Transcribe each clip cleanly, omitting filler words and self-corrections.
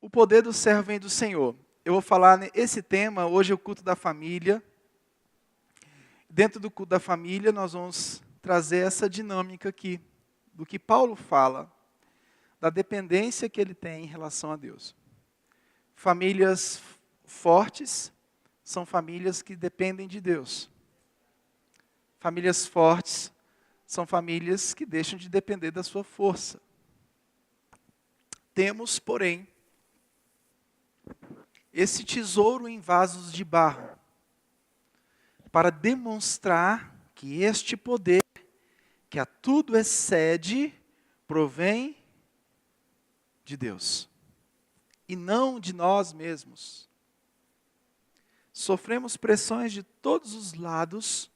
O poder do servo vem do Senhor. Eu vou falar nesse tema, hoje é o culto da família. Dentro do culto da família, nós vamos trazer essa dinâmica aqui, do que Paulo fala, da dependência que ele tem em relação a Deus. Famílias fortes são famílias que dependem de Deus. Famílias fortes são famílias que deixam de depender da sua força. Temos, porém, esse tesouro em vasos de barro, para demonstrar que este poder, que a tudo excede, provém de Deus, e não de nós mesmos. Sofremos pressões de todos os lados,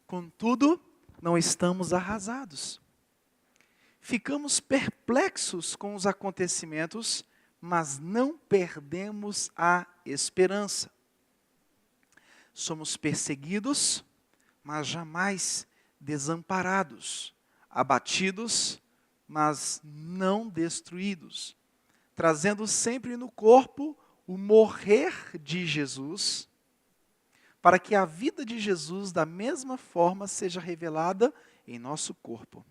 contudo, não estamos arrasados. Ficamos perplexos com os acontecimentos, mas não perdemos a esperança. Somos perseguidos, mas jamais desamparados. Abatidos, mas não destruídos. Trazendo sempre no corpo o morrer de Jesus, para que a vida de Jesus, da mesma forma, seja revelada em nosso corpo.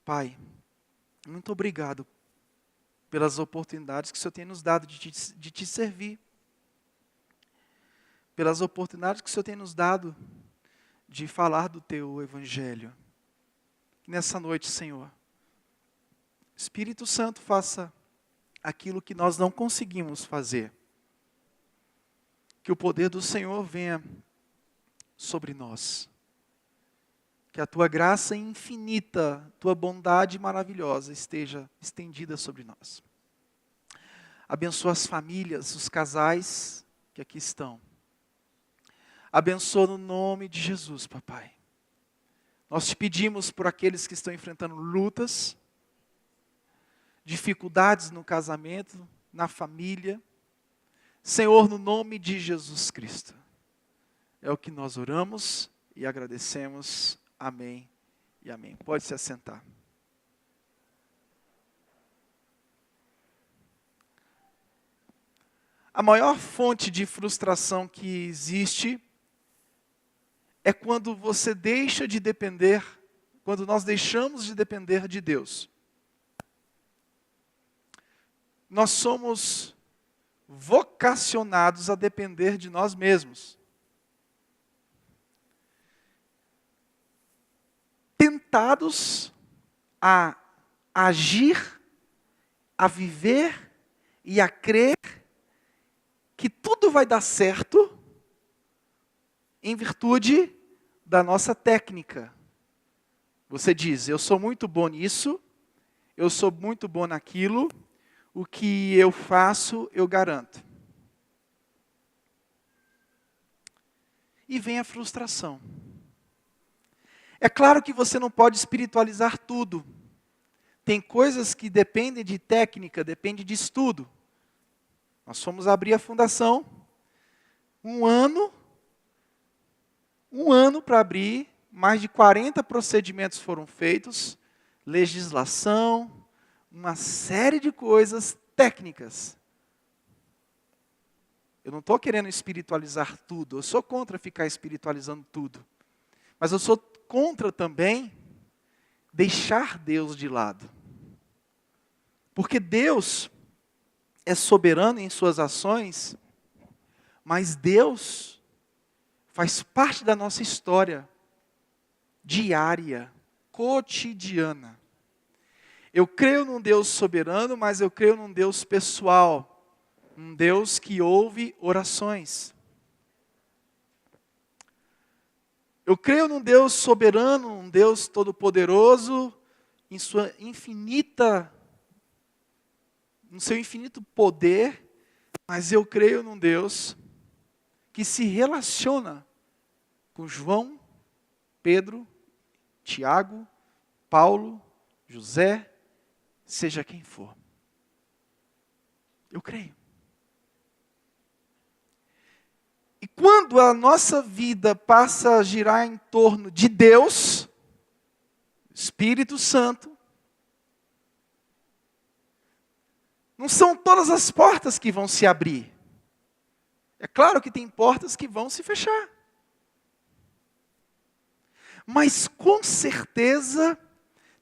Pai, muito obrigado pelas oportunidades que o Senhor tem nos dado de te servir. Pelas oportunidades que o Senhor tem nos dado de falar do Teu Evangelho. Nessa noite, Senhor, Espírito Santo, faça aquilo que nós não conseguimos fazer. Que o poder do Senhor venha sobre nós. Que a Tua graça infinita, Tua bondade maravilhosa esteja estendida sobre nós. Abençoa as famílias, os casais que aqui estão. Abençoa no nome de Jesus, papai. Nós te pedimos por aqueles que estão enfrentando lutas, dificuldades no casamento, na família. Senhor, no nome de Jesus Cristo. É o que nós oramos e agradecemos. Amém e amém. Pode se assentar. A maior fonte de frustração que existe é quando você deixa de depender, quando nós deixamos de depender de Deus. Nós somos vocacionados a depender de nós mesmos. Tentados a agir, a viver e a crer que tudo vai dar certo em virtude da nossa técnica. Você diz, eu sou muito bom nisso, eu sou muito bom naquilo, o que eu faço, eu garanto. E vem a frustração. É claro que você não pode espiritualizar tudo. Tem coisas que dependem de técnica, dependem de estudo. Nós fomos abrir a fundação, um ano para abrir, mais de 40 procedimentos foram feitos, legislação, uma série de coisas técnicas. Eu não estou querendo espiritualizar tudo, eu sou contra ficar espiritualizando tudo. Mas eu sou contra também deixar Deus de lado. Porque Deus é soberano em suas ações, mas Deus faz parte da nossa história diária, cotidiana. Eu creio num Deus soberano, mas eu creio num Deus pessoal, um Deus que ouve orações. Eu creio num Deus soberano, um Deus todo-poderoso, no seu infinito poder, mas eu creio num Deus que se relaciona com João, Pedro, Tiago, Paulo, José, seja quem for. Eu creio. E quando a nossa vida passa a girar em torno de Deus, Espírito Santo, Não são todas as portas que vão se abrir. É claro que tem portas que vão se fechar. Mas com certeza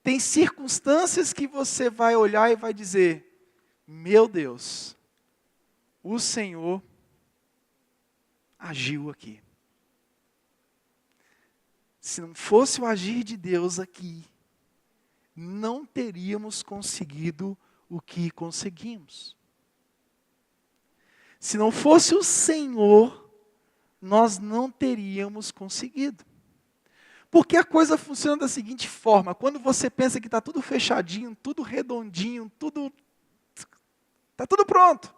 tem circunstâncias que você vai olhar e vai dizer: meu Deus, o Senhor agiu aqui. Se não fosse o agir de Deus aqui, não teríamos conseguido o que conseguimos. Se não fosse o Senhor, nós não teríamos conseguido. Porque a coisa funciona da seguinte forma: quando você pensa que está tudo fechadinho, tudo redondinho, está tudo pronto,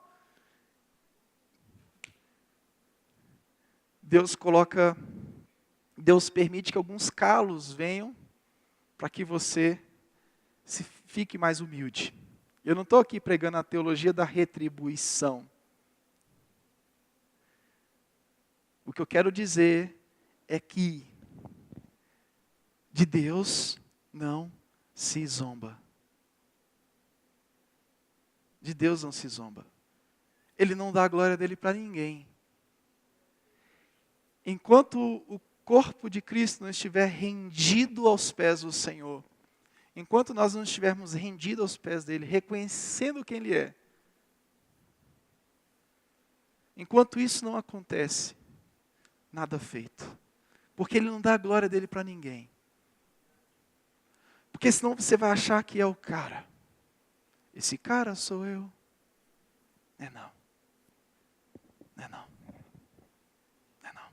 Deus permite que alguns calos venham para que você fique mais humilde. Eu não estou aqui pregando a teologia da retribuição. O que eu quero dizer é que de Deus não se zomba. De Deus não se zomba. Ele não dá a glória dele para ninguém. Enquanto o corpo de Cristo não estiver rendido aos pés do Senhor, enquanto nós não estivermos rendidos aos pés dele, reconhecendo quem ele é, enquanto isso não acontece, nada feito. Porque ele não dá a glória dele para ninguém. Porque senão você vai achar que é o cara. Esse cara sou eu. Não é não. Não é não. Não é não.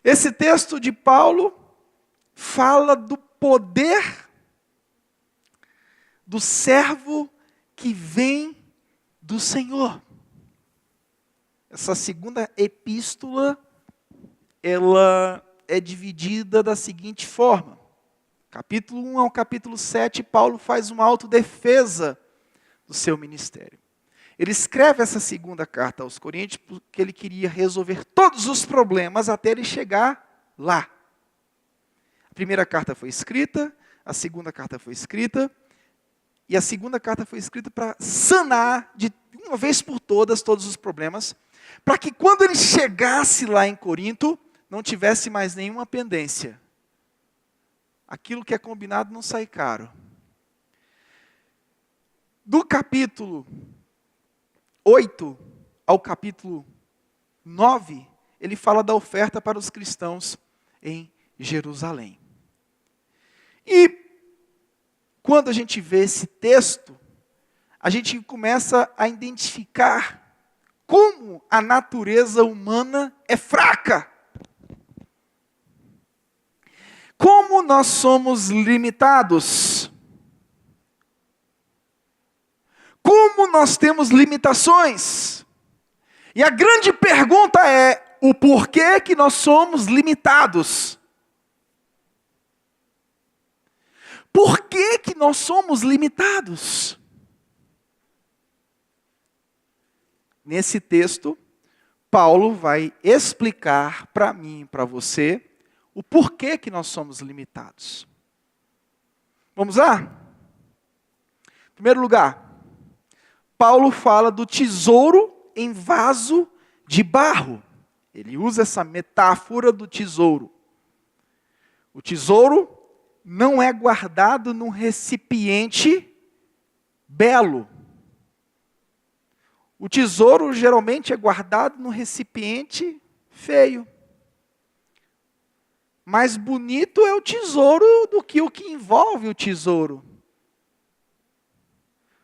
Esse texto de Paulo fala do poder do servo que vem do Senhor. Essa segunda epístola, ela é dividida da seguinte forma. Capítulo 1 ao capítulo 7, Paulo faz uma autodefesa do seu ministério. Ele escreve essa segunda carta aos Coríntios porque ele queria resolver todos os problemas até ele chegar lá. A primeira carta foi escrita, a segunda carta foi escrita, e a segunda carta foi escrita para sanar de uma vez por todas todos os problemas, para que quando ele chegasse lá em Corinto, não tivesse mais nenhuma pendência. Aquilo que é combinado não sai caro. Do capítulo 8 ao capítulo 9, ele fala da oferta para os cristãos em Jerusalém. E quando a gente vê esse texto, a gente começa a identificar como a natureza humana é fraca. Como nós somos limitados. Como nós temos limitações. E a grande pergunta é, o porquê que nós somos limitados? Por que que nós somos limitados? Nesse texto, Paulo vai explicar para mim e para você o porquê que nós somos limitados. Vamos lá? Em primeiro lugar, Paulo fala do tesouro em vaso de barro. Ele usa essa metáfora do tesouro. O tesouro não é guardado num recipiente belo. O tesouro geralmente é guardado num recipiente feio. Mais bonito é o tesouro do que o que envolve o tesouro.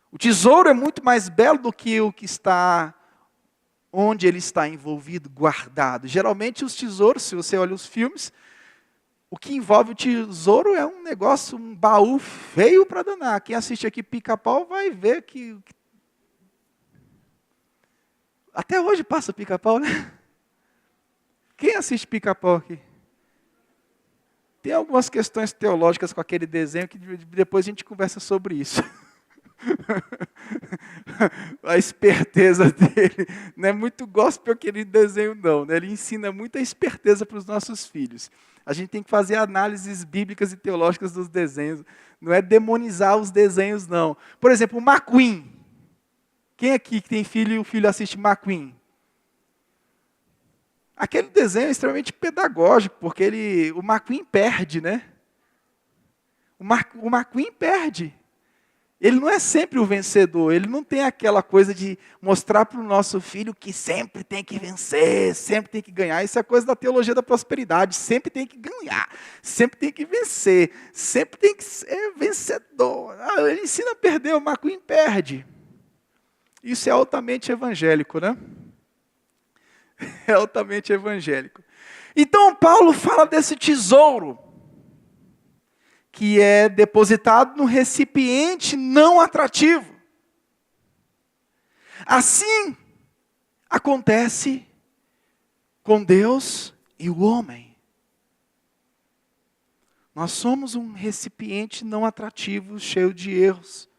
O tesouro é muito mais belo do que o que está onde ele está envolvido, guardado. Geralmente os tesouros, se você olha os filmes, o que envolve o tesouro é um negócio, um baú feio para danar. Quem assiste aqui Pica-Pau vai ver que... Até hoje passa Pica-Pau, né? Quem assiste Pica-Pau aqui? Tem algumas questões teológicas com aquele desenho que depois a gente conversa sobre isso. A esperteza dele não é muito gospel aquele desenho não, né? Ele ensina muita esperteza para os nossos filhos. A gente tem que fazer análises bíblicas e teológicas dos desenhos. Não é demonizar os desenhos, não. Por exemplo, o McQueen. Quem aqui que tem filho e o filho assiste McQueen? Aquele desenho é extremamente pedagógico, porque o McQueen perde, né? O McQueen perde. Ele não é sempre o vencedor, ele não tem aquela coisa de mostrar para o nosso filho que sempre tem que vencer, sempre tem que ganhar. Isso é coisa da teologia da prosperidade, sempre tem que ganhar, sempre tem que vencer, sempre tem que ser vencedor. Ele ensina a perder, o McQueen perde. Isso é altamente evangélico, né? É altamente evangélico. Então Paulo fala desse tesouro, que é depositado no recipiente não atrativo. Assim acontece com Deus e o homem. Nós somos um recipiente não atrativo, cheio de erros,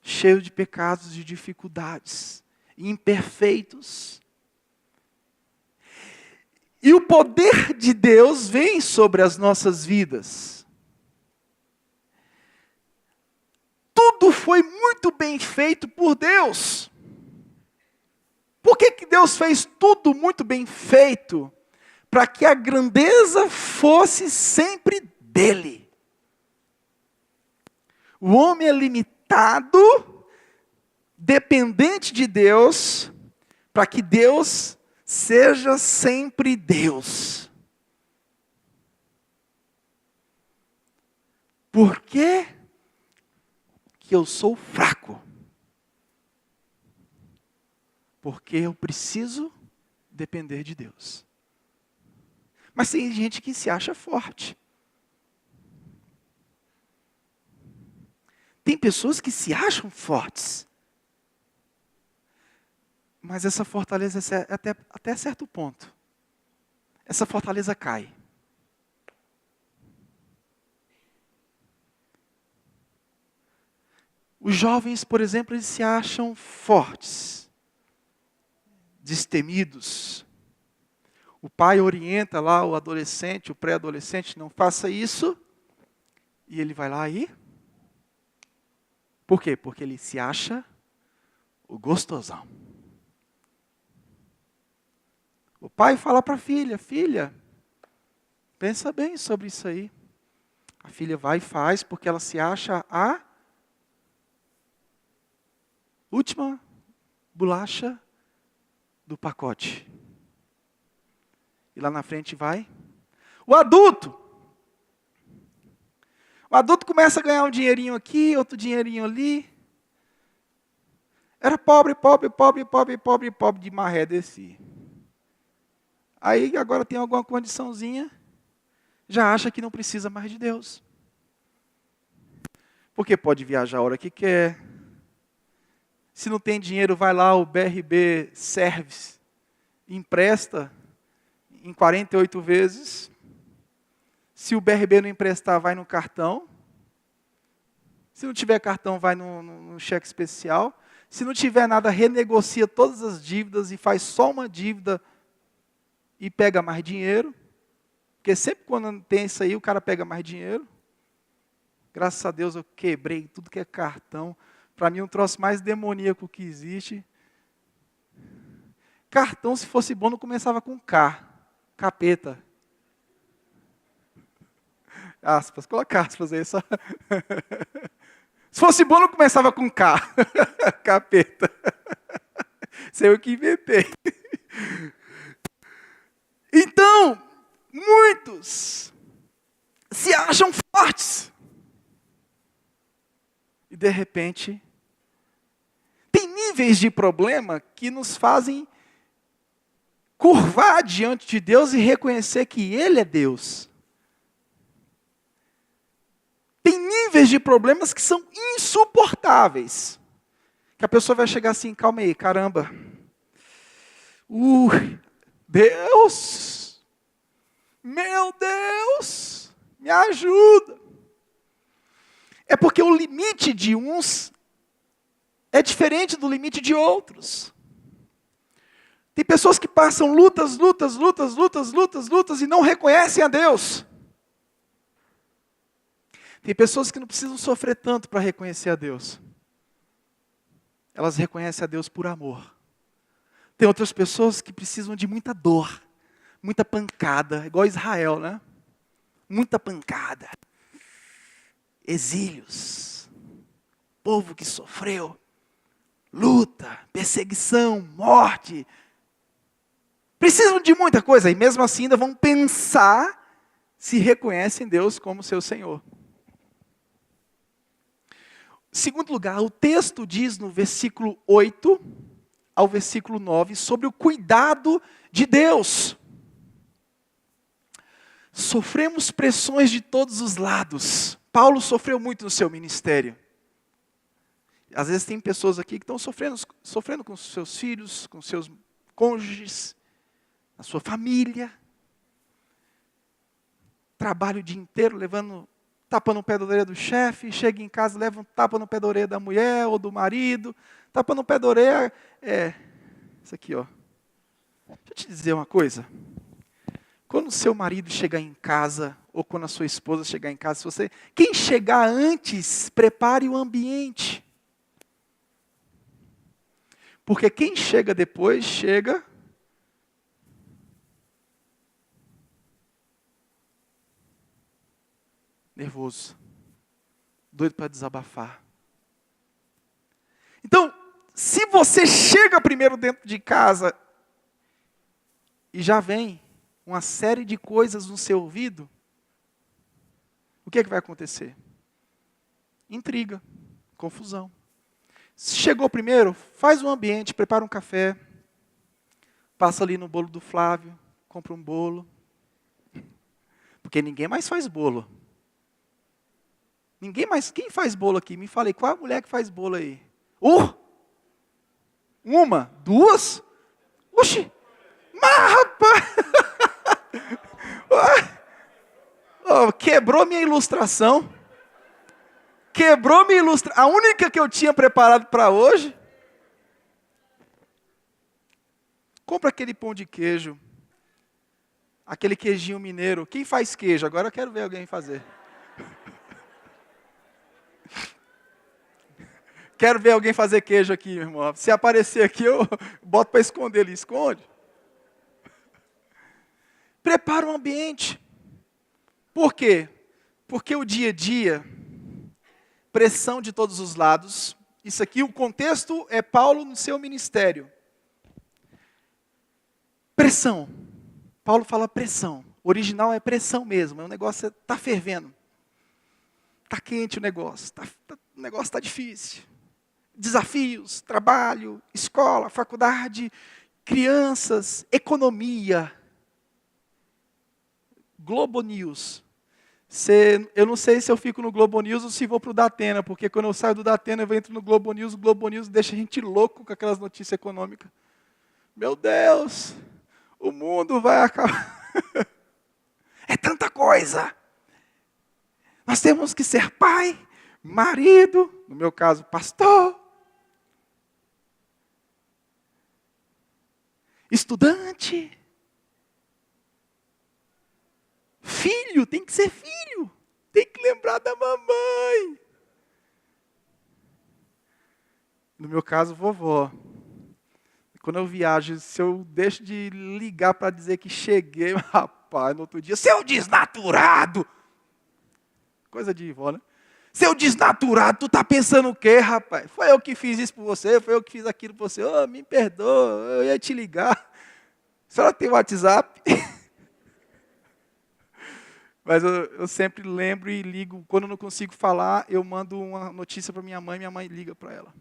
cheio de pecados e dificuldades, imperfeitos. E o poder de Deus vem sobre as nossas vidas. Tudo foi muito bem feito por Deus. Por que Deus fez tudo muito bem feito? Para que a grandeza fosse sempre dele. O homem é limitado, dependente de Deus, para que Deus seja sempre Deus. Por que eu sou fraco? Porque eu preciso depender de Deus. Mas tem gente que se acha forte. Tem pessoas que se acham fortes. Mas essa fortaleza, até certo ponto, essa fortaleza cai. Os jovens, por exemplo, eles se acham fortes, destemidos. O pai orienta lá o adolescente, o pré-adolescente, não faça isso. E ele vai lá e... Por quê? Porque ele se acha o gostosão. O pai fala para a filha, filha, pensa bem sobre isso aí. A filha vai e faz porque ela se acha a última bolacha do pacote. E lá na frente vai o adulto. O adulto começa a ganhar um dinheirinho aqui, outro dinheirinho ali. Era pobre de maré desse. Aí agora tem alguma condiçãozinha, já acha que não precisa mais de Deus. Porque pode viajar a hora que quer. Se não tem dinheiro, vai lá, o BRB Service, empresta em 48 vezes. Se o BRB não emprestar, vai no cartão. Se não tiver cartão, vai no cheque especial. Se não tiver nada, renegocia todas as dívidas e faz só uma dívida e pega mais dinheiro. Porque sempre quando tem isso aí, o cara pega mais dinheiro. Graças a Deus eu quebrei tudo que é cartão. Para mim, um troço mais demoníaco que existe. Cartão, se fosse bom, não começava com K. Capeta. Aspas, coloca aspas aí só. Se fosse bom, não começava com K. Capeta. Isso é eu que inventei. Então, muitos se acham fortes. E de repente, tem níveis de problema que nos fazem curvar diante de Deus e reconhecer que Ele é Deus. Tem níveis de problemas que são insuportáveis. Que a pessoa vai chegar assim, calma aí, caramba. Deus, meu Deus, me ajuda. É porque o limite de uns é diferente do limite de outros. Tem pessoas que passam lutas e não reconhecem a Deus. Tem pessoas que não precisam sofrer tanto para reconhecer a Deus. Elas reconhecem a Deus por amor. Tem outras pessoas que precisam de muita dor, muita pancada, igual Israel, né? Muita pancada. Exílios. Povo que sofreu. Luta, perseguição, morte. Precisam de muita coisa e mesmo assim ainda vão pensar se reconhecem Deus como seu Senhor. Segundo lugar, o texto diz no versículo 8 ao versículo 9 sobre o cuidado de Deus. Sofremos pressões de todos os lados. Paulo sofreu muito no seu ministério. Às vezes tem pessoas aqui que estão sofrendo com seus filhos, com seus cônjuges, na sua família. Trabalho o dia inteiro levando tapa no pé da orelha do chefe, chega em casa, leva um tapa no pé da orelha da mulher ou do marido. Tapa no pé da orelha isso aqui, ó. Deixa eu te dizer uma coisa. Quando o seu marido chegar em casa, ou quando a sua esposa chegar em casa, quem chegar antes, prepare o ambiente. Porque quem chega depois, chega nervoso, doido para desabafar. Então, se você chega primeiro dentro de casa e já vem uma série de coisas no seu ouvido, o que é que vai acontecer? Intriga, confusão. Se chegou primeiro, faz um ambiente, prepara um café, passa ali no bolo do Flávio, compra um bolo. Porque ninguém mais faz bolo. Quem faz bolo aqui? Me fala aí, qual é a mulher que faz bolo aí? Uma? Duas? Oxi! Mas, rapaz! Quebrou minha ilustração. A única que eu tinha preparado para hoje. Compra aquele pão de queijo. Aquele queijinho mineiro. Quem faz queijo? Agora eu quero ver alguém fazer. Quero ver alguém fazer queijo aqui, meu irmão. Se aparecer aqui, eu boto para esconder. Ele esconde. Prepara o ambiente. Por quê? Porque o dia a dia, pressão de todos os lados. Isso aqui, o contexto é Paulo no seu ministério. Pressão. Paulo fala pressão. O original é pressão mesmo. O negócio está fervendo. Está quente o negócio. O negócio está difícil. Desafios, trabalho, escola, faculdade, crianças, economia. Globo News. Eu não sei se eu fico no Globo News ou se vou para o Datena, porque quando eu saio do Datena eu entro no Globo News, o Globo News deixa a gente louco com aquelas notícias econômicas. Meu Deus, o mundo vai acabar. É tanta coisa. Nós temos que ser pai, marido, no meu caso, pastor, estudante, filho, tem que ser filho, tem que lembrar da mamãe. No meu caso, vovó. Quando eu viajo, se eu deixo de ligar para dizer que cheguei, rapaz, no outro dia, seu desnaturado! Coisa de vó, né? Seu desnaturado, tu tá pensando o quê, rapaz? Foi eu que fiz isso por você, foi eu que fiz aquilo por você. Oh, me perdoa, eu ia te ligar. A senhora tem WhatsApp? Mas eu sempre lembro e ligo. Quando eu não consigo falar, eu mando uma notícia para minha mãe liga para ela.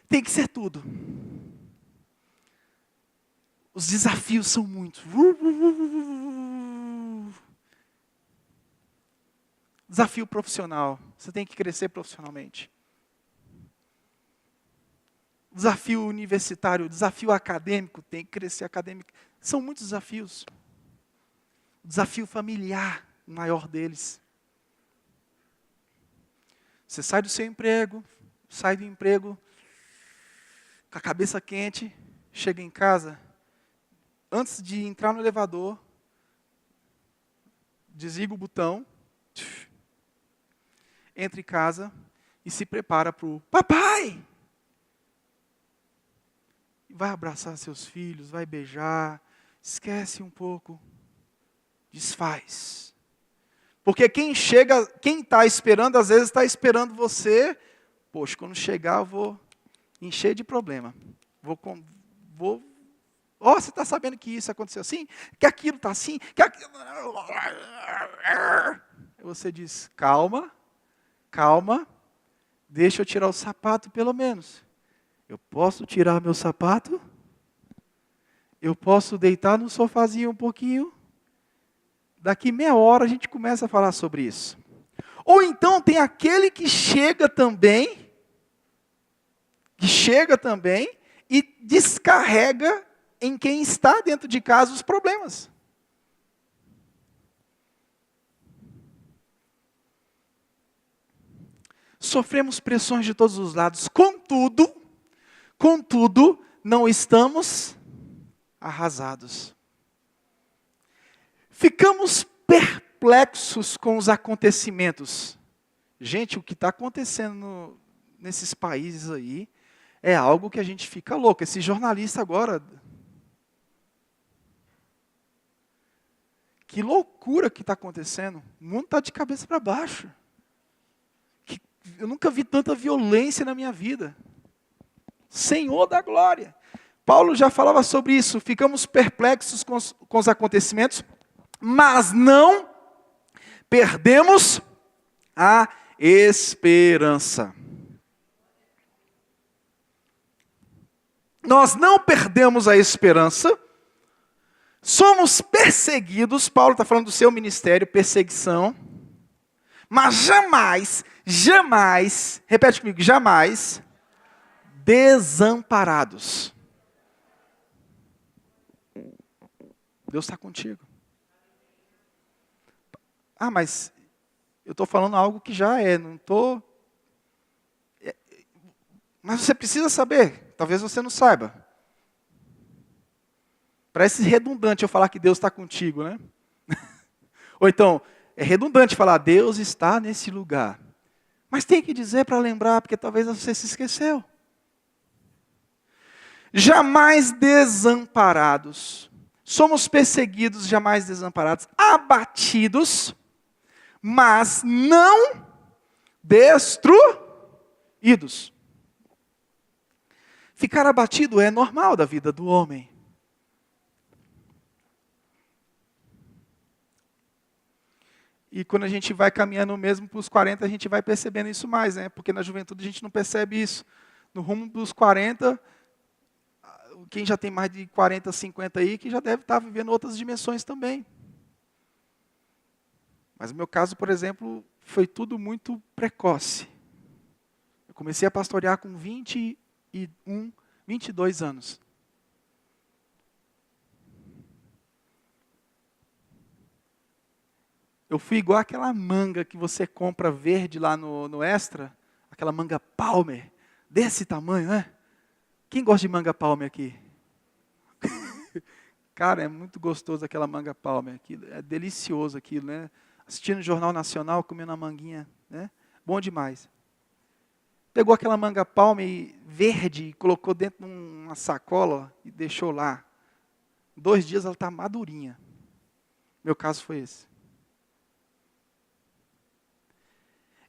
Tem que ser tudo. Os desafios são muitos. Desafio profissional. Você tem que crescer profissionalmente. Desafio universitário, desafio acadêmico, tem que crescer acadêmico. São muitos desafios. Desafio familiar, o maior deles. Você sai do seu emprego, sai do emprego com a cabeça quente, chega em casa, antes de entrar no elevador, desliga o botão, entra em casa e se prepara para o papai. Vai abraçar seus filhos, vai beijar, esquece um pouco, desfaz. Porque quem chega, quem está esperando, às vezes está esperando você. Poxa, quando chegar eu vou encher de problema. Você está sabendo que isso aconteceu assim? Que aquilo está assim? Que aquilo... Você diz, calma, deixa eu tirar o sapato pelo menos. Eu posso tirar meu sapato? Eu posso deitar no sofazinho um pouquinho? Daqui meia hora a gente começa a falar sobre isso. Ou então tem aquele que chega também e descarrega em quem está dentro de casa os problemas. Sofremos pressões de todos os lados, contudo, não estamos arrasados. Ficamos perplexos com os acontecimentos. Gente, o que está acontecendo nesses países aí é algo que a gente fica louco. Esse jornalista agora, que loucura que está acontecendo. O mundo está de cabeça para baixo. Eu nunca vi tanta violência na minha vida. Senhor da glória. Paulo já falava sobre isso. Ficamos perplexos com os acontecimentos, mas não perdemos a esperança. Nós não perdemos a esperança. Somos perseguidos. Paulo está falando do seu ministério, perseguição. Mas jamais, repete comigo, jamais desamparados. Deus está contigo. Mas eu estou falando algo que já não estou... Mas você precisa saber, talvez você não saiba. Parece redundante eu falar que Deus está contigo, né? Ou então, é redundante falar, Deus está nesse lugar. Mas tem que dizer para lembrar, porque talvez você se esqueceu. Jamais desamparados. Somos perseguidos, jamais desamparados. Abatidos, mas não destruídos. Ficar abatido é normal da vida do homem. E quando a gente vai caminhando mesmo para os 40, a gente vai percebendo isso mais, né? Porque na juventude a gente não percebe isso. No rumo dos 40, quem já tem mais de 40, 50 aí, que já deve estar vivendo outras dimensões também. Mas no meu caso, por exemplo, foi tudo muito precoce. Eu comecei a pastorear com 22 anos. Eu fui igual aquela manga que você compra verde lá no Extra, aquela manga Palmer, desse tamanho, né? Quem gosta de manga Palmer aqui? Cara, é muito gostoso aquela manga Palmer, é delicioso aquilo, né? Assistindo o Jornal Nacional, comendo a manguinha, né? Bom demais. Pegou aquela manga Palmer verde, colocou dentro de uma sacola e deixou lá. 2 dias ela está madurinha. Meu caso foi esse.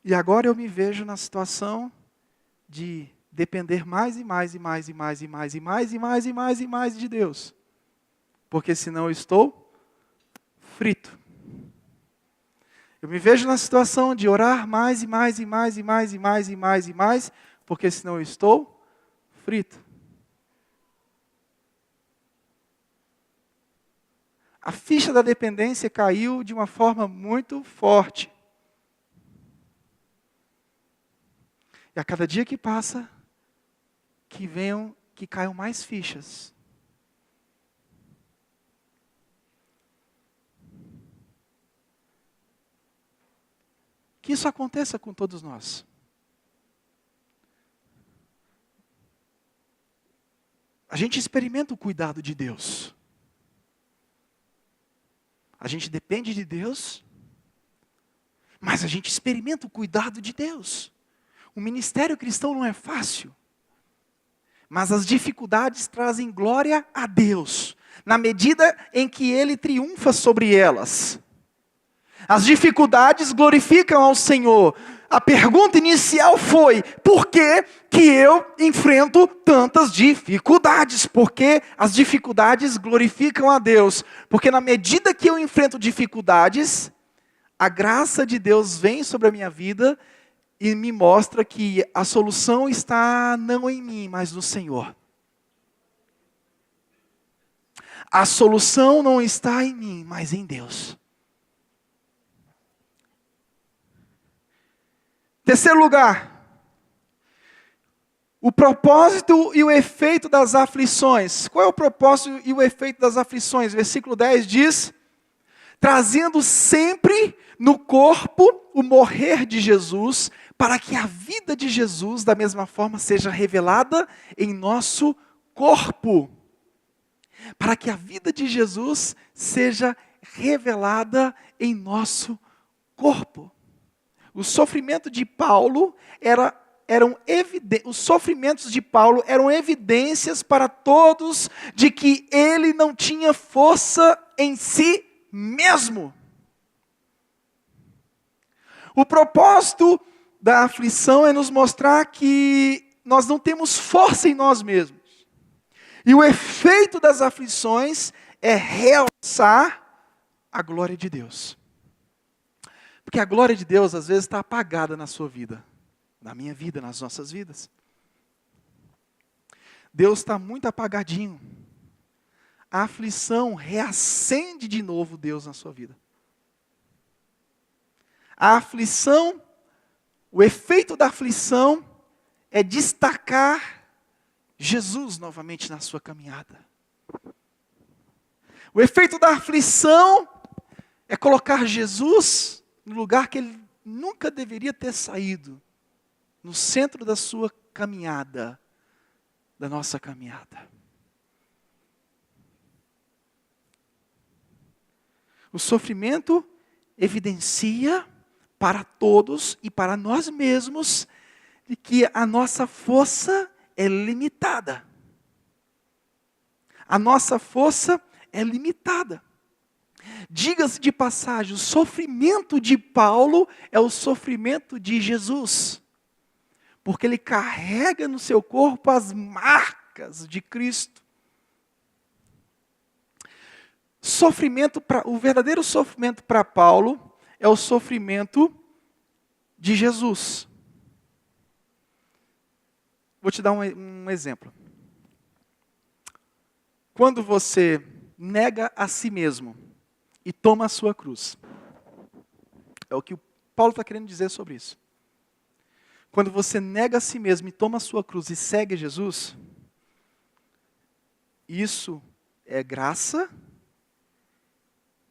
E agora eu me vejo na situação de depender mais e mais de Deus. Porque senão eu estou frito. Eu me vejo na situação de orar mais, porque senão eu estou frito. A ficha da dependência caiu de uma forma muito forte. E a cada dia que passa, que caiam mais fichas. Que isso aconteça com todos nós. A gente experimenta o cuidado de Deus. A gente depende de Deus, mas a gente experimenta o cuidado de Deus. O ministério cristão não é fácil, mas as dificuldades trazem glória a Deus, na medida em que Ele triunfa sobre elas. As dificuldades glorificam ao Senhor. A pergunta inicial foi: por que que eu enfrento tantas dificuldades? Porque as dificuldades glorificam a Deus. Porque na medida que eu enfrento dificuldades, a graça de Deus vem sobre a minha vida e me mostra que a solução está não em mim, mas no Senhor. A solução não está em mim, mas em Deus. Terceiro lugar, o propósito e o efeito das aflições. Qual é o propósito e o efeito das aflições? Versículo 10 diz: trazendo sempre no corpo o morrer de Jesus, para que a vida de Jesus, da mesma forma, seja revelada em nosso corpo. Para que a vida de Jesus seja revelada em nosso corpo. O sofrimento de Paulo os sofrimentos de Paulo eram evidências para todos de que ele não tinha força em si mesmo. O propósito da aflição é nos mostrar que nós não temos força em nós mesmos. E o efeito das aflições é realçar a glória de Deus. Porque a glória de Deus às vezes está apagada na sua vida, na minha vida, nas nossas vidas. Deus está muito apagadinho. A aflição reacende de novo Deus na sua vida. A aflição, o efeito da aflição é destacar Jesus novamente na sua caminhada. O efeito da aflição é colocar Jesus no lugar que ele nunca deveria ter saído, no centro da sua caminhada, da nossa caminhada. O sofrimento evidencia para todos e para nós mesmos de que a nossa força é limitada. A nossa força é limitada. Diga-se de passagem, o sofrimento de Paulo é o sofrimento de Jesus. Porque ele carrega no seu corpo as marcas de Cristo. O verdadeiro sofrimento para Paulo é o sofrimento de Jesus. Vou te dar um exemplo. Quando você nega a si mesmo e toma a sua cruz. É o que o Paulo está querendo dizer sobre isso. Quando você nega a si mesmo e toma a sua cruz e segue Jesus, isso é graça,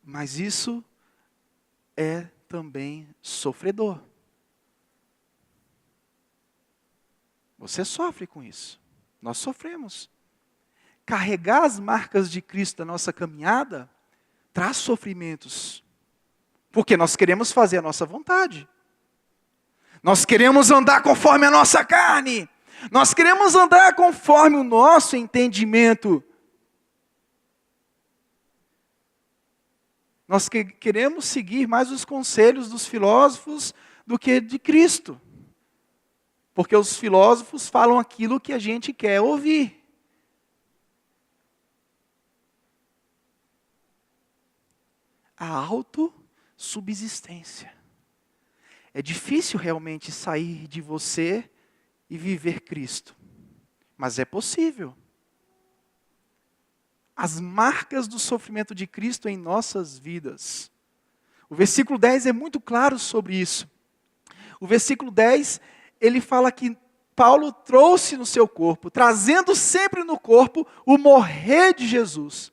mas isso é também sofredor. Você sofre com isso. Nós sofremos. Carregar as marcas de Cristo na nossa caminhada traz sofrimentos. Porque nós queremos fazer a nossa vontade. Nós queremos andar conforme a nossa carne. Nós queremos andar conforme o nosso entendimento. Nós queremos seguir mais os conselhos dos filósofos do que de Cristo. Porque os filósofos falam aquilo que a gente quer ouvir. A autossubsistência. É difícil realmente sair de você e viver Cristo. Mas é possível. As marcas do sofrimento de Cristo em nossas vidas. O versículo 10 é muito claro sobre isso. O versículo 10, ele fala que Paulo trouxe no seu corpo, trazendo sempre no corpo o morrer de Jesus,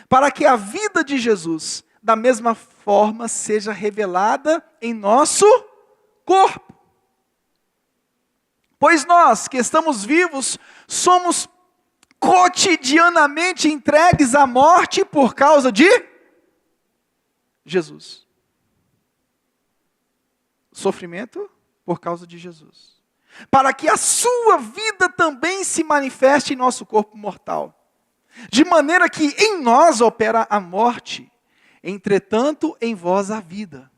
para que a vida de Jesus, da mesma forma, seja revelada em nosso corpo. Pois nós, que estamos vivos, somos cotidianamente entregues à morte por causa de Jesus. Sofrimento por causa de Jesus. Para que a sua vida também se manifeste em nosso corpo mortal. De maneira que em nós opera a morte, entretanto em vós a vida.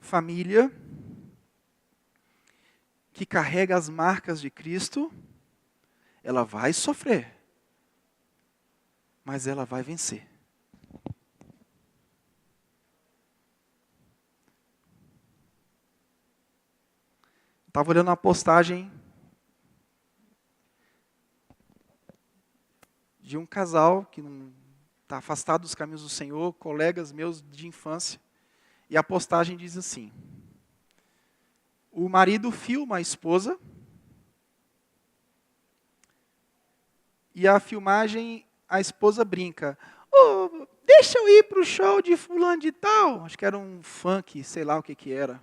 Família que carrega as marcas de Cristo, ela vai sofrer, mas ela vai vencer. Estava olhando uma postagem de um casal que não está afastado dos caminhos do Senhor, colegas meus de infância, e a postagem diz assim: o marido filma a esposa, e a filmagem, a esposa brinca: "Oh, deixa eu ir para o show de fulano de tal", acho que era um funk, sei lá o que era,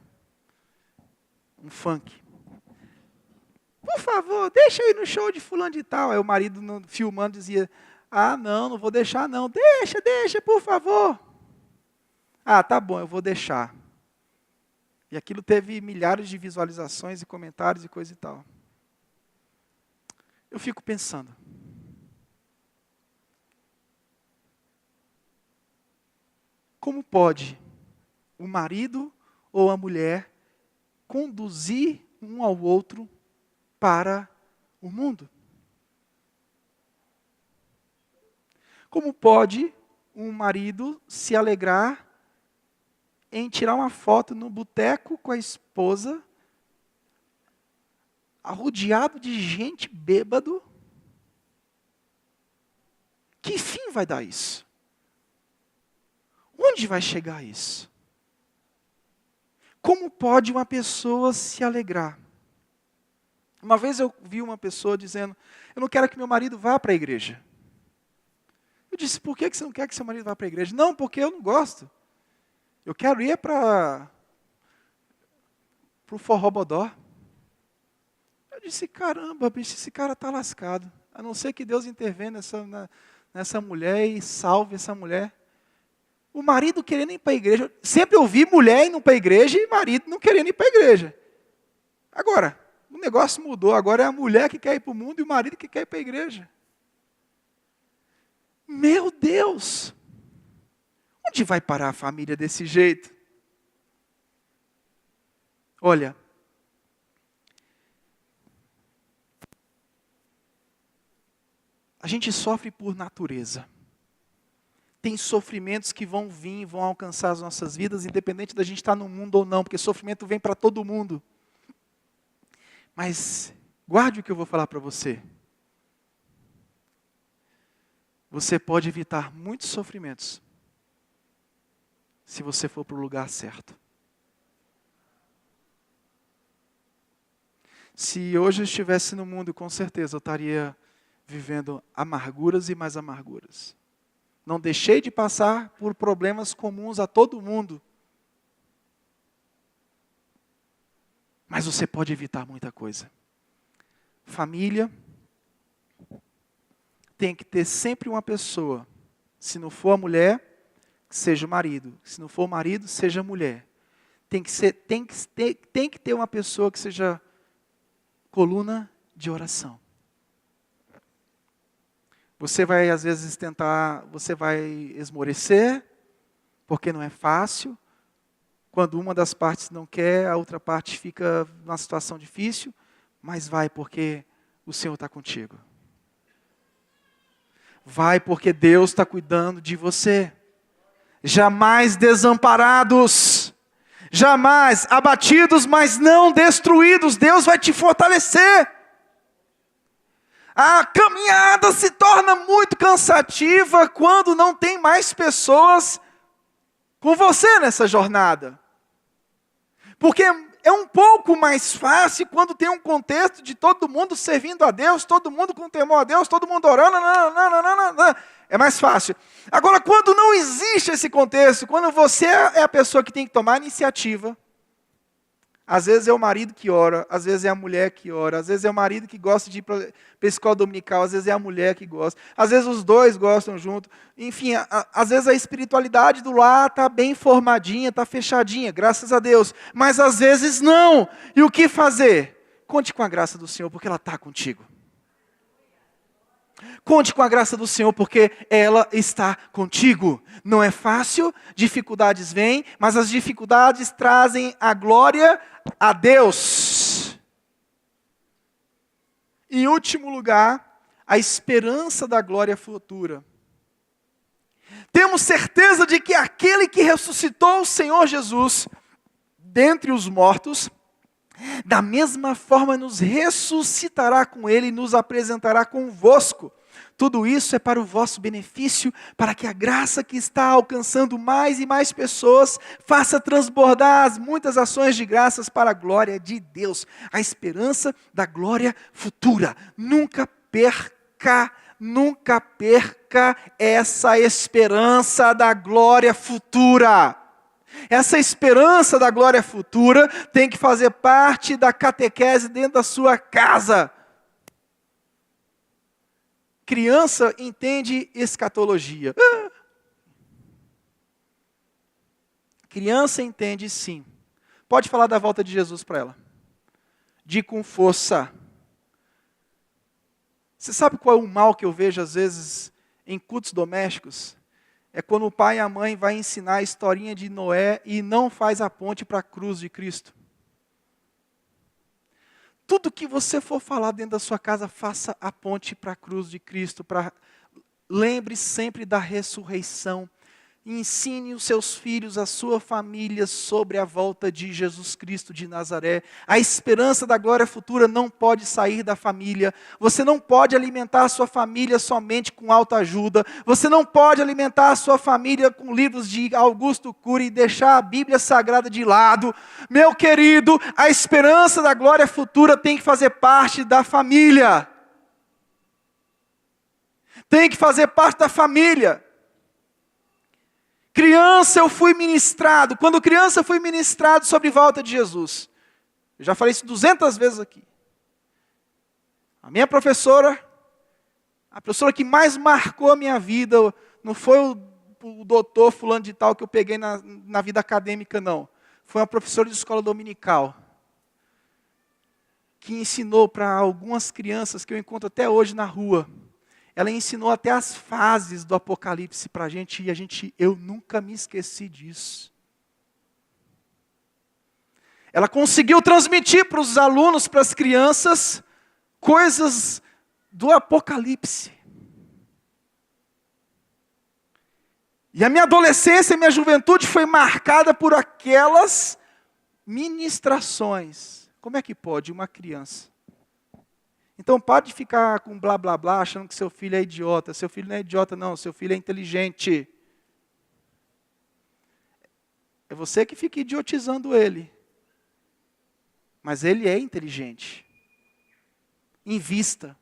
um funk. "Por favor, deixa eu ir no show de fulano de tal". Aí o marido filmando dizia: "Ah, não vou deixar não, deixa, por favor". "Ah, tá bom, eu vou deixar". E aquilo teve milhares de visualizações e comentários e coisa e tal. Eu fico pensando, como pode o marido ou a mulher conduzir um ao outro para o mundo? Como pode um marido se alegrar em tirar uma foto no boteco com a esposa, arrodeado de gente bêbado? Que fim vai dar isso? Onde vai chegar isso? Como pode uma pessoa se alegrar? Uma vez eu vi uma pessoa dizendo: "Eu não quero que meu marido vá para a igreja". Eu disse: "Por que você não quer que seu marido vá para a igreja?". "Não, porque eu não gosto. Eu quero ir para o forrobodó". Eu disse: "Caramba, bicho, esse cara está lascado. A não ser que Deus intervenha nessa mulher e salve essa mulher". O marido querendo ir para a igreja. Sempre ouvi mulher indo para a igreja e marido não querendo ir para a igreja. Agora, o negócio mudou. Agora é a mulher que quer ir para o mundo e o marido que quer ir para a igreja. Meu Deus! Onde vai parar a família desse jeito? Olha, a gente sofre por natureza. Tem sofrimentos que vão vir, vão alcançar as nossas vidas, independente da gente estar no mundo ou não, porque sofrimento vem para todo mundo. Mas guarde o que eu vou falar para você. Você pode evitar muitos sofrimentos se você for para o lugar certo. Se hoje eu estivesse no mundo, com certeza eu estaria vivendo amarguras e mais amarguras. Não deixei de passar por problemas comuns a todo mundo. Mas você pode evitar muita coisa. Família tem que ter sempre uma pessoa. Se não for a mulher, que seja o marido. Se não for o marido, seja a mulher. Tem que ter uma pessoa que seja coluna de oração. Você vai, às vezes, você vai esmorecer, porque não é fácil. Quando uma das partes não quer, a outra parte fica numa situação difícil, mas vai porque o Senhor está contigo. Vai porque Deus está cuidando de você. Jamais desamparados, jamais abatidos, mas não destruídos. Deus vai te fortalecer. A caminhada se torna muito cansativa quando não tem mais pessoas com você nessa jornada. Porque é um pouco mais fácil quando tem um contexto de todo mundo servindo a Deus, todo mundo com temor a Deus, todo mundo orando, é mais fácil. Agora, quando não existe esse contexto, quando você é a pessoa que tem que tomar a iniciativa, Às vezes é o marido que ora, às vezes é a mulher que ora, às vezes é o marido que gosta de ir para a escola dominical, às vezes é a mulher que gosta, às vezes os dois gostam junto. Enfim, às vezes a espiritualidade do lar está bem formadinha, está fechadinha, graças a Deus. Mas às vezes não. E o que fazer? Conte com a graça do Senhor, porque ela está contigo. Conte com a graça do Senhor, porque ela está contigo. Não é fácil, dificuldades vêm, mas as dificuldades trazem a glória a Deus. Em último lugar, a esperança da glória futura. Temos certeza de que aquele que ressuscitou o Senhor Jesus dentre os mortos, da mesma forma nos ressuscitará com Ele e nos apresentará convosco. Tudo isso é para o vosso benefício, para que a graça que está alcançando mais e mais pessoas faça transbordar as muitas ações de graças para a glória de Deus. A esperança da glória futura. Nunca perca essa esperança da glória futura. Essa esperança da glória futura tem que fazer parte da catequese dentro da sua casa. Criança entende escatologia. Criança entende sim. Pode falar da volta de Jesus para ela. De com força. Você sabe qual é o mal que eu vejo às vezes em cultos domésticos? É quando o pai e a mãe vai ensinar a historinha de Noé e não faz a ponte para a cruz de Cristo. Tudo que você for falar dentro da sua casa, faça a ponte para a cruz de Cristo. Lembre sempre da ressurreição. Ensine os seus filhos, a sua família, sobre a volta de Jesus Cristo de Nazaré. A esperança da glória futura não pode sair da família. Você não pode alimentar a sua família somente com autoajuda. Você não pode alimentar a sua família com livros de Augusto Cury e deixar a Bíblia Sagrada de lado. Meu querido, a esperança da glória futura tem que fazer parte da família. Tem que fazer parte da família. Criança eu fui ministrado. Quando criança eu fui ministrado sobre a volta de Jesus. Eu já falei isso 200 vezes aqui. A minha professora, a professora que mais marcou a minha vida, não foi o doutor fulano de tal que eu peguei na vida acadêmica, não. Foi uma professora de escola dominical. Que ensinou para algumas crianças que eu encontro até hoje na rua. Ela ensinou até as fases do Apocalipse para a gente, e eu nunca me esqueci disso. Ela conseguiu transmitir para os alunos, para as crianças, coisas do Apocalipse. E a minha adolescência e minha juventude foi marcada por aquelas ministrações. Como é que pode uma criança? Então pare de ficar com blá blá blá, achando que seu filho é idiota. Seu filho não é idiota não, seu filho é inteligente. É você que fica idiotizando ele. Mas ele é inteligente. Invista.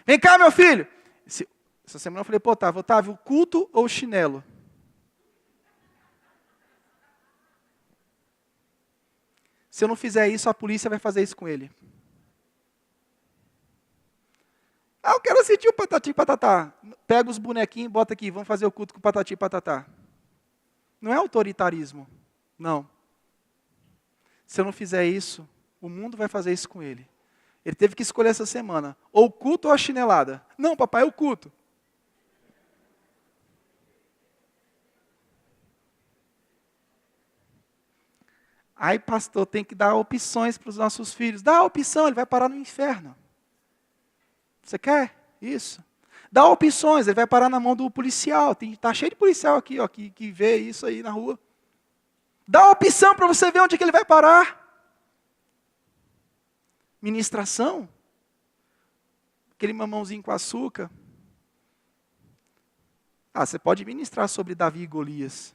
Vem cá, meu filho. Essa semana eu falei para o Otávio, culto ou chinelo? Se eu não fizer isso, a polícia vai fazer isso com ele. Eu quero assistir o Patati e Patatá. Pega os bonequinhos e bota aqui, vamos fazer o culto com o Patati e Patatá. Não é autoritarismo, não. Se eu não fizer isso, o mundo vai fazer isso com ele. Ele teve que escolher essa semana, ou o culto ou a chinelada. Não, papai, é o culto. Ai, pastor, tem que dar opções para os nossos filhos. Dá a opção, ele vai parar no inferno. Você quer isso? Dá opções, ele vai parar na mão do policial. Está cheio de policial aqui, ó, que vê isso aí na rua. Dá opção para você ver onde é que ele vai parar. Ministração. Aquele mamãozinho com açúcar. Você pode ministrar sobre Davi e Golias.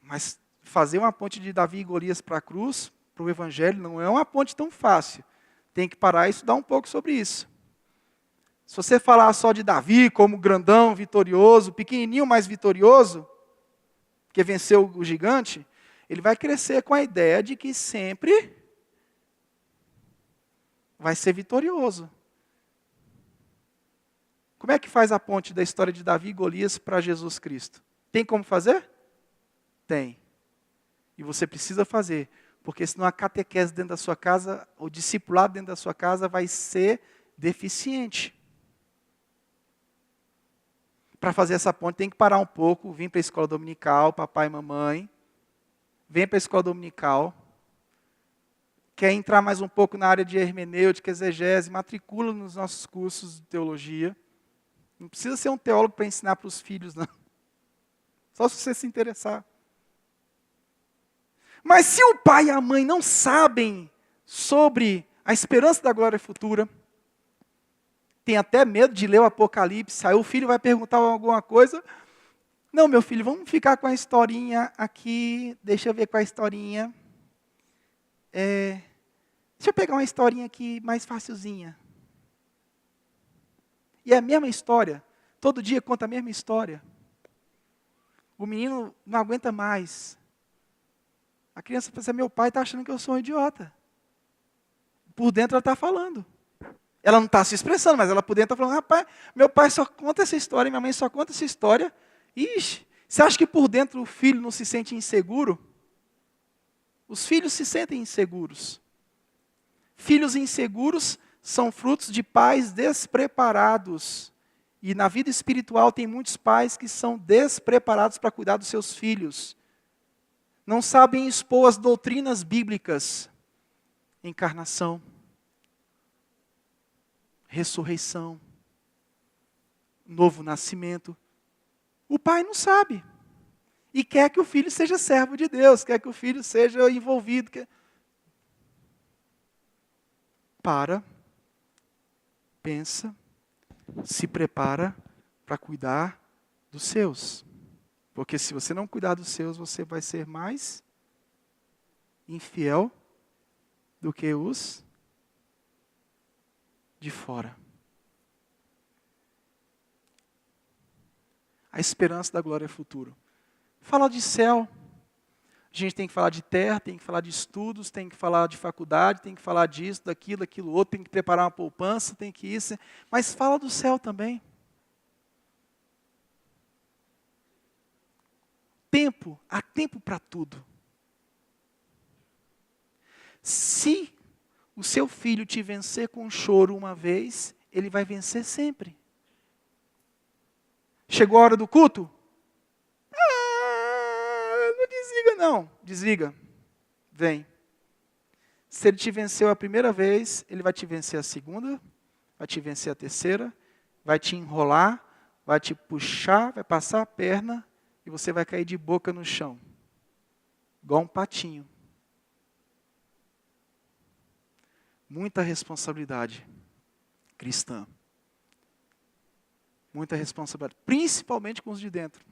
Mas fazer uma ponte de Davi e Golias para a cruz, para o evangelho, não é uma ponte tão fácil. Tem que parar e estudar um pouco sobre isso. Se você falar só de Davi como grandão, vitorioso, pequenininho, mas vitorioso, que venceu o gigante, Ele vai crescer com a ideia de que sempre vai ser vitorioso. Como é que faz a ponte da história de Davi e Golias para Jesus Cristo? Tem como fazer? Tem. E você precisa fazer, porque senão a catequese dentro da sua casa, o discipulado dentro da sua casa vai ser deficiente. Para fazer essa ponte tem que parar um pouco, vir para a escola dominical, papai e mamãe. Vem para a escola dominical. Quer entrar mais um pouco na área de hermenêutica, exegese, matricula nos nossos cursos de teologia. Não precisa ser um teólogo para ensinar para os filhos, não. Só se você se interessar. Mas se o pai e a mãe não sabem sobre a esperança da glória futura, tem até medo de ler o Apocalipse, aí o filho vai perguntar alguma coisa. Não, meu filho, vamos ficar com a historinha aqui, deixa eu ver qual é a historinha. Deixa eu pegar uma historinha aqui mais facilzinha. E é a mesma história, todo dia conta a mesma história. O menino não aguenta mais. A criança pensa, meu pai está achando que eu sou um idiota. Por dentro ela está falando. Ela não está se expressando, mas ela por dentro está falando, rapaz, meu pai só conta essa história, minha mãe só conta essa história. Ixi, você acha que por dentro o filho não se sente inseguro? Os filhos se sentem inseguros. Filhos inseguros são frutos de pais despreparados. E na vida espiritual tem muitos pais que são despreparados para cuidar dos seus filhos. Não sabem expor as doutrinas bíblicas. Encarnação. Ressurreição. Novo nascimento. O pai não sabe. E quer que o filho seja servo de Deus. Quer que o filho seja envolvido. Para. Pensa. Se prepara para cuidar dos seus. Porque se você não cuidar dos seus, você vai ser mais infiel do que os de fora. A esperança da glória futura. Fala de céu. A gente tem que falar de terra, tem que falar de estudos, tem que falar de faculdade, tem que falar disso, daquilo, aquilo outro, tem que preparar uma poupança, tem que isso. Mas fala do céu também. Há tempo para tudo. Se o seu filho te vencer com choro uma vez, ele vai vencer sempre. Chegou a hora do culto? Não desliga não. Desliga. Vem. Se ele te venceu a primeira vez, ele vai te vencer a segunda, vai te vencer a terceira, vai te enrolar, vai te puxar, vai passar a perna e você vai cair de boca no chão. Igual um patinho. Muita responsabilidade cristã. Muita responsabilidade, principalmente com os de dentro.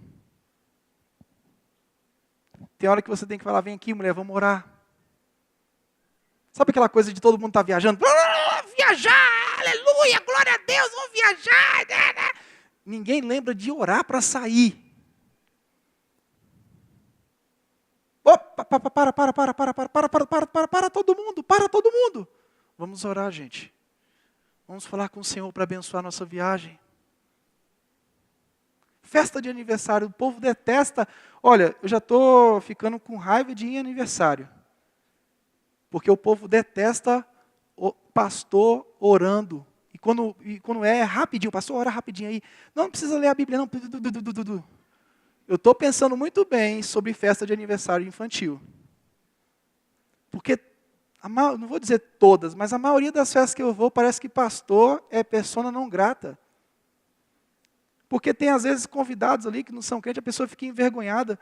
Tem hora que você tem que falar, vem aqui mulher, vamos orar. Sabe aquela coisa de todo mundo estar viajando? Viajar, aleluia, glória a Deus, vamos viajar. Ninguém lembra de orar para sair. Opa, para todo mundo. Vamos orar, gente. Vamos falar com o Senhor para abençoar a nossa viagem. Festa de aniversário, o povo detesta. Olha, eu já estou ficando com raiva de ir em aniversário. Porque o povo detesta o pastor orando. E quando é rapidinho, o pastor ora rapidinho aí. Não precisa ler a Bíblia, não. Eu estou pensando muito bem sobre festa de aniversário infantil. Porque, não vou dizer todas, mas a maioria das festas que eu vou, parece que pastor é persona não grata. Porque tem, às vezes, convidados ali que não são crentes, a pessoa fica envergonhada.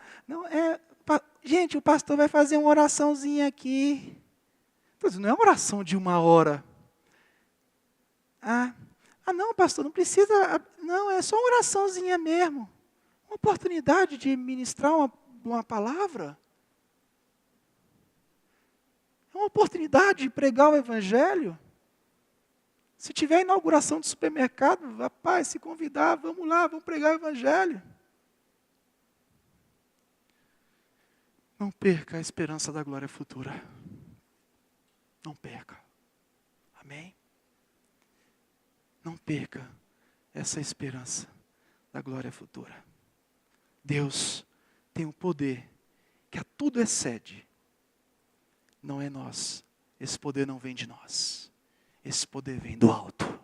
Gente, o pastor vai fazer uma oraçãozinha aqui. Não é uma oração de 1 hora. Não, pastor, não precisa. Não, é só uma oraçãozinha mesmo. Uma oportunidade de ministrar uma palavra. É uma oportunidade de pregar o evangelho. Se tiver inauguração de supermercado, rapaz, se convidar, vamos lá, vamos pregar o evangelho. Não perca a esperança da glória futura. Não perca. Amém? Não perca essa esperança da glória futura. Deus tem o poder que a tudo excede. Não é nós. Esse poder não vem de nós. Esse poder vem do alto.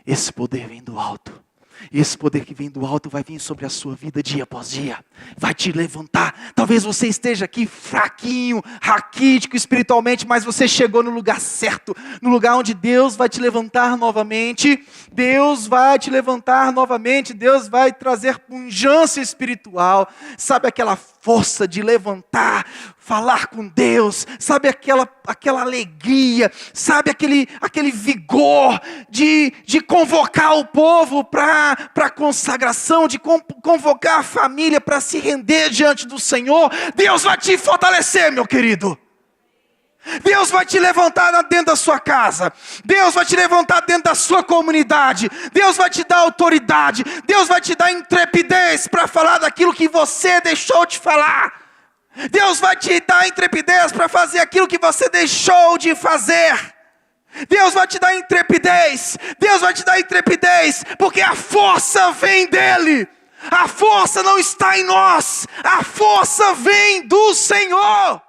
Esse poder vem do alto. E esse poder que vem do alto vai vir sobre a sua vida dia após dia. Vai te levantar. Talvez você esteja aqui fraquinho, raquítico espiritualmente, mas você chegou no lugar certo. No lugar onde Deus vai te levantar novamente. Deus vai te levantar novamente. Deus vai trazer pujança espiritual. Sabe aquela força de levantar, falar com Deus, sabe aquela alegria, sabe aquele vigor de convocar o povo para a consagração, de convocar a família para se render diante do Senhor. Deus vai te fortalecer, meu querido. Deus vai te levantar dentro da sua casa. Deus vai te levantar dentro da sua comunidade. Deus vai te dar autoridade. Deus vai te dar intrepidez para falar daquilo que você deixou de falar. Deus vai te dar intrepidez para fazer aquilo que você deixou de fazer. Deus vai te dar intrepidez. Deus vai te dar intrepidez, porque a força vem dEle. A força não está em nós. A força vem do Senhor.